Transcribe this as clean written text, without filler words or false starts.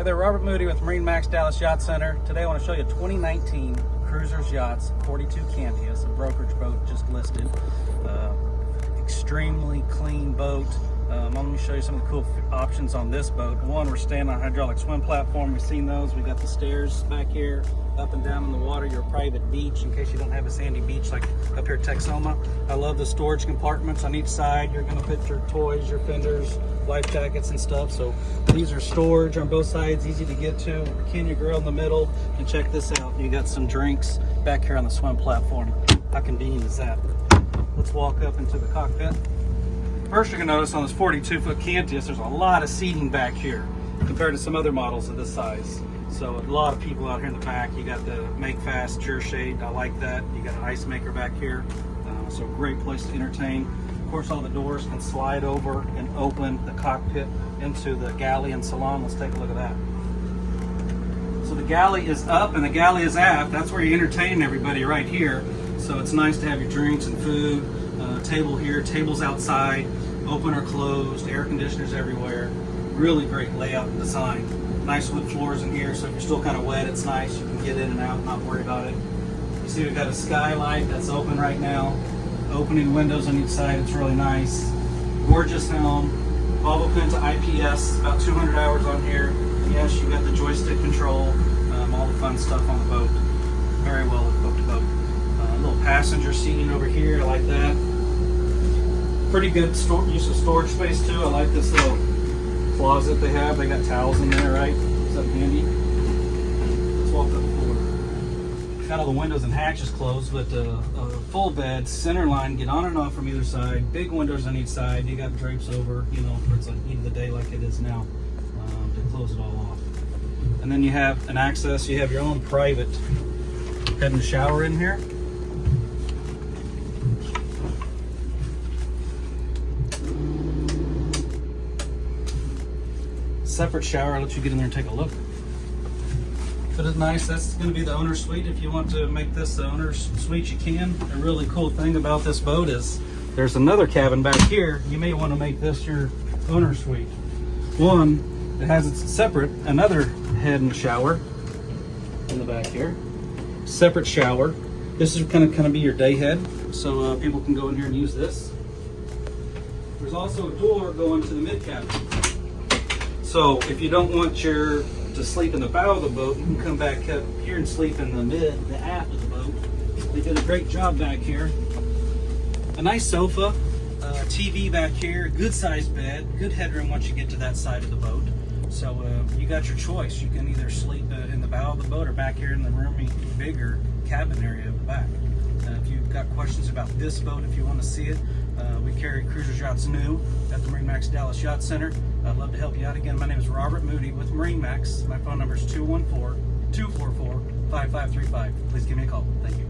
there, Robert Moody with Marinemax Dallas Yacht Center. Today I want to show you 2019 Cruisers Yachts 42 Cantius, a brokerage boat just listed. Extremely clean boat. Let me show you some of the cool options on this boat. One, we're staying on a hydraulic swim platform. We've seen those. We got the stairs back here, up and down in the water. Your private beach in case you don't have a sandy beach like up here at Texoma. I love the storage compartments on each side. You're going to put your toys, your fenders, life jackets and stuff. So these are storage on both sides, easy to get to. Bikini grill in the middle. And check this out. You got some drinks back here on the swim platform. How convenient is that? Let's walk up into the cockpit. First, you're going to notice on this 42-foot Cantius, there's a lot of seating back here compared to some other models of this size. So a lot of people out here in the back. You got the make fast chair shade. I like that. You got an ice maker back here. So a great place to entertain. Of course, all the doors can slide over and open the cockpit into the galley and salon. Let's take a look at that. So the galley is up and the galley is aft. That's where you entertain everybody right here. So it's nice to have your drinks and food. Table here, tables outside, open or closed, air conditioners everywhere. Really great layout and design. Nice wood floors in here, so if you're still kind of wet, it's nice. You can get in and out, not worry about it. You see we've got a skylight that's open right now. Opening windows on each side, it's really nice. Gorgeous helm, Volvo Penta IPS, about 200 hours on here. Yes, you got the joystick control, all the fun stuff on the boat. Very well equipped boat. Little passenger seating over here, I like that. Pretty good use of storage space too. I like this little closet they have. They got towels in there, right? Is that handy? Let's walk up forward. Got all the windows and hatches closed, but full bed, center line, get on and off from either side. Big windows on each side. You got drapes over, you know, for it's like heat of the day like it is now, to close it all off. And then you have an access. You have your own private head and shower in here. Separate shower, I'll let you get in there and take a look. But it's nice. That's going to be the owner's suite. If you want to make this the owner's suite, you can. A really cool thing about this boat is there's another cabin back here. You may want to make this your owner's suite. One, it has its separate, another head and shower in the back here. Separate shower. This is kind of be your day head, so people can go in here and use this. There's also a door going to the mid cabin. So if you don't want to sleep in the bow of the boat, you can come back up here and sleep in the aft of the boat. They did a great job back here. A nice sofa, TV back here, good sized bed, good headroom once you get to that side of the boat. So you got your choice. You can either sleep in the bow of the boat or back here in the roomy, bigger cabin area of the back. If you've got questions about this boat, if you want to see it, we carry Cruisers Yachts new at the Marinemax Dallas Yacht Center. I'd love to help you out. Again, my name is Robert Moody with Marinemax. My phone number is 214-244-5535. Please give me a call. Thank you.